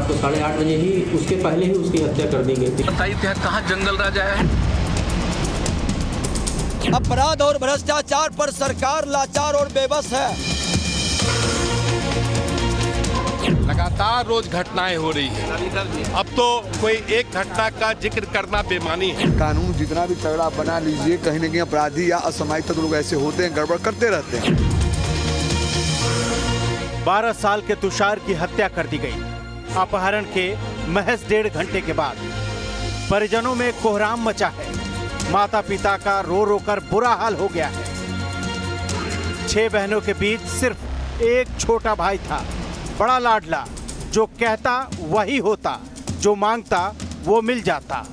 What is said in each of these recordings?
रात को 8:30 बजे ही, उसके पहले ही उसकी हत्या कर दी गई थी। बताइए कहाँ जंगल राजा है। अपराध और भ्रष्टाचार पर सरकार लाचार और बेबस है। लगातार रोज घटनाएं हो रही है। अब तो कोई एक घटना का जिक्र करना बेमानी है। कानून जितना भी तगड़ा बना लीजिए, कहीं न कहीं अपराधी या असामाजिक तत्व लोग ऐसे होते हैं, गड़बड़ करते रहते हैं। 12 साल के तुषार की हत्या कर दी गई। अपहरण के महज 1.5 घंटे के बाद परिजनों में कोहराम मचा है। माता पिता का रो रो कर बुरा हाल हो गया है। 6 बहनों के बीच सिर्फ एक छोटा भाई था, बड़ा लाडला, जो कहता वही होता, जो मांगता वो मिल जाता।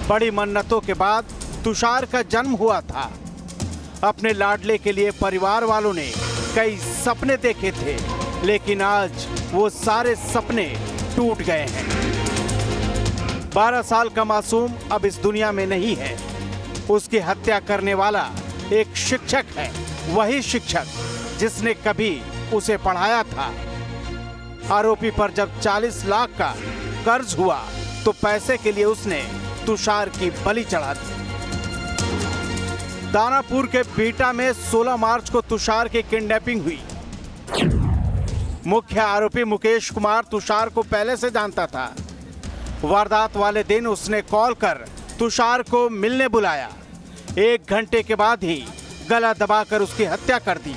बड़ी मन्नतों के बाद तुषार का जन्म हुआ था। अपने लाडले के लिए परिवार वालों ने कई सपने देखे थे, लेकिन आज वो सारे सपने टूट गए हैं। 12 साल का मासूम अब इस दुनिया में नहीं है। उसकी हत्या करने वाला एक शिक्षक है, वही शिक्षक जिसने कभी उसे पढ़ाया था। आरोपी पर जब 40 लाख का कर्ज हुआ तो पैसे के लिए उसने तुषार की बलि चढ़ा दी। दानापुर के बीटा में 16 मार्च को तुषार की किडनैपिंग हुई। मुख्य आरोपी मुकेश कुमार तुषार को पहले से जानता था। वारदात वाले दिन उसने कॉल कर तुषार को मिलने बुलाया। 1 घंटे के बाद ही गला दबाकर उसकी हत्या कर दी।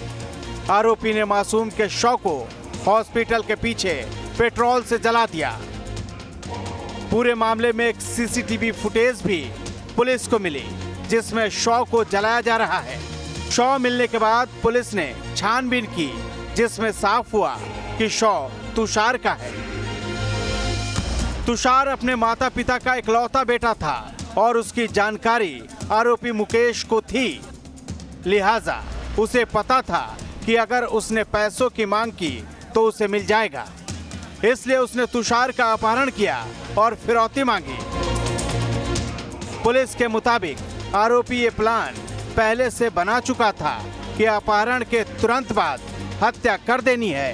आरोपी ने मासूम के शव को हॉस्पिटल के पीछे पेट्रोल से जला दिया। पूरे मामले में एक सीसीटीवी फुटेज भी पुलिस को मिली, जिसमें शव को जलाया जा रहा है। शव मिलने के बाद पुलिस ने छानबीन की, जिसमें साफ हुआ कि शव तुषार का है। तुषार अपने माता पिता का इकलौता बेटा था और उसकी जानकारी आरोपी मुकेश को थी। लिहाजा उसे पता था कि अगर उसने पैसों की मांग की तो उसे मिल जाएगा। इसलिए उसने तुषार का अपहरण किया और फिरौती मांगी। पुलिस के मुताबिक आरोपी ये प्लान पहले से बना चुका था कि अपहरण के तुरंत बाद हत्या कर देनी है,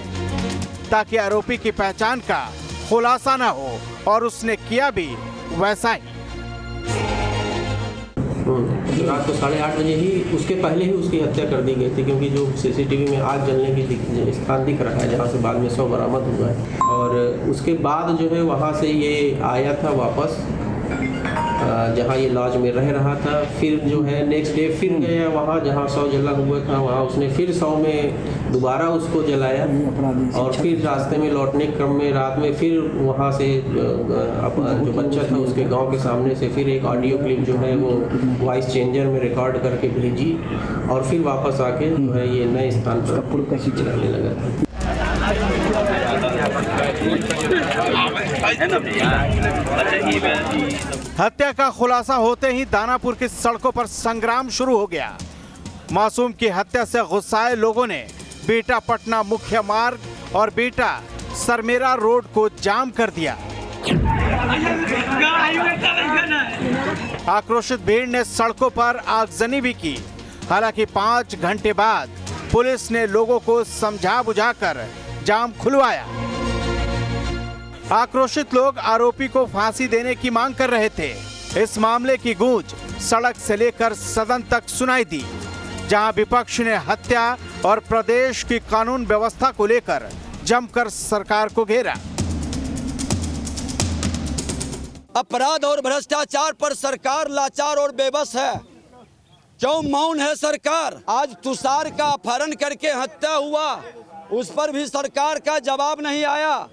ताकि आरोपी की पहचान का खुलासा न हो, और उसने किया भी वैसा ही। रात को 8:30 बजे ही, उसके पहले ही उसकी हत्या कर दी गई थी, क्योंकि जो सीसीटीवी में आग जलने की स्थान दिख रहा है, जहाँ से बाद में शव बरामद हुआ है। और उसके बाद जो है वहाँ से ये आया था वापस, जहाँ ये लॉज में रह रहा था। फिर जो है नेक्स्ट डे फिर गया वहाँ जहाँ शव जला हुआ था, वहाँ उसने फिर शव में दोबारा उसको जलाया। और फिर रास्ते में लौटने के क्रम में रात में फिर वहाँ से जो बच्चा था उसके गांव के सामने से फिर एक ऑडियो क्लिप जो है वो वॉइस चेंजर में रिकॉर्ड करके भेजी, और फिर वापस आके जो है ये नए स्थान पर जलाने लगा था। हत्या का खुलासा होते ही दानापुर की सड़कों पर संग्राम शुरू हो गया। मासूम की हत्या से गुस्साए लोगों ने बीटा पटना मुख्य मार्ग और बीटा सरमेरा रोड को जाम कर दिया। आक्रोशित भीड़ ने सड़कों पर आगजनी भी की। हालांकि 5 घंटे बाद पुलिस ने लोगों को समझा बुझाकर जाम खुलवाया। आक्रोशित लोग आरोपी को फांसी देने की मांग कर रहे थे। इस मामले की गूंज सड़क से लेकर सदन तक सुनाई दी, जहां विपक्ष ने हत्या और प्रदेश की कानून व्यवस्था को लेकर जमकर सरकार को घेरा। अपराध और भ्रष्टाचार पर सरकार लाचार और बेबस है। क्यों मौन है सरकार? आज तुषार का अपहरण करके हत्या हुआ, उस पर भी सरकार का जवाब नहीं आया।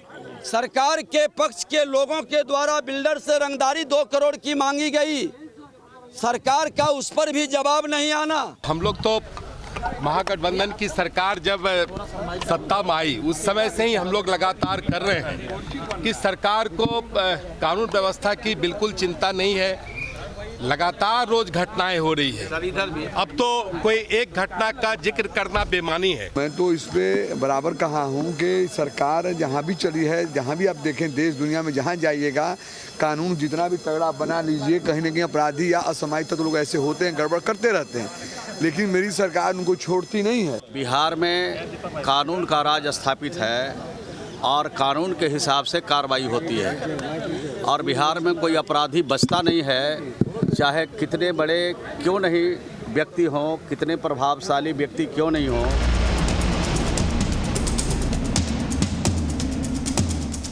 सरकार के पक्ष के लोगों के द्वारा बिल्डर से रंगदारी 2 करोड़ की मांगी गई, सरकार का उस पर भी जवाब नहीं आना। हम लोग तो महागठबंधन की सरकार जब सत्ता में आई उस समय से ही हम लोग लगातार कर रहे हैं कि सरकार को कानून व्यवस्था की बिल्कुल चिंता नहीं है। लगातार रोज घटनाएं हो रही है। अब तो कोई एक घटना का जिक्र करना बेमानी है। मैं तो इस पे बराबर कहा हूँ कि सरकार जहाँ भी चली है, जहाँ भी आप देखें देश दुनिया में जहाँ जाइएगा, कानून जितना भी तगड़ा बना लीजिए, कहीं न कहीं अपराधी या असामाजिक तत्व लोग ऐसे होते हैं, गड़बड़ करते रहते हैं। लेकिन मेरी सरकार उनको छोड़ती नहीं है। बिहार में कानून का राज स्थापित है और कानून के हिसाब से कार्रवाई होती है। और बिहार में कोई अपराधी बचता नहीं है, चाहे कितने बड़े क्यों नहीं व्यक्ति हों, कितने प्रभावशाली व्यक्ति क्यों नहीं हों।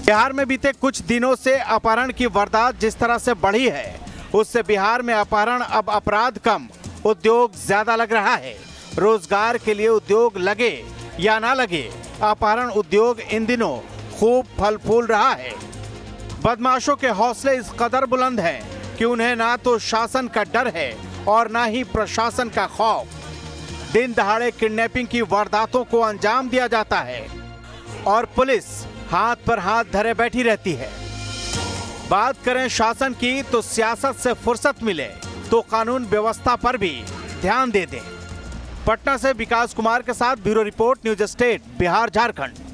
बिहार में बीते कुछ दिनों से अपहरण की वारदात जिस तरह से बढ़ी है, उससे बिहार में अपहरण अब अपराध कम, उद्योग ज्यादा लग रहा है। रोजगार के लिए उद्योग लगे या ना लगे, अपहरण उद्योग इन दिनों खूब फल फूल रहा है। बदमाशों के हौसले इस कदर बुलंद हैं कि उन्हें ना तो शासन का डर है और ना ही प्रशासन का खौफ। दिन दहाड़े किडनैपिंग की वारदातों को अंजाम दिया जाता है और पुलिस हाथ पर हाथ धरे बैठी रहती है। बात करें शासन की तो सियासत से फुर्सत मिले तो कानून व्यवस्था पर भी ध्यान दे दें। पटना से विकास कुमार के साथ bureau report, news state, Bihar Jharkhand.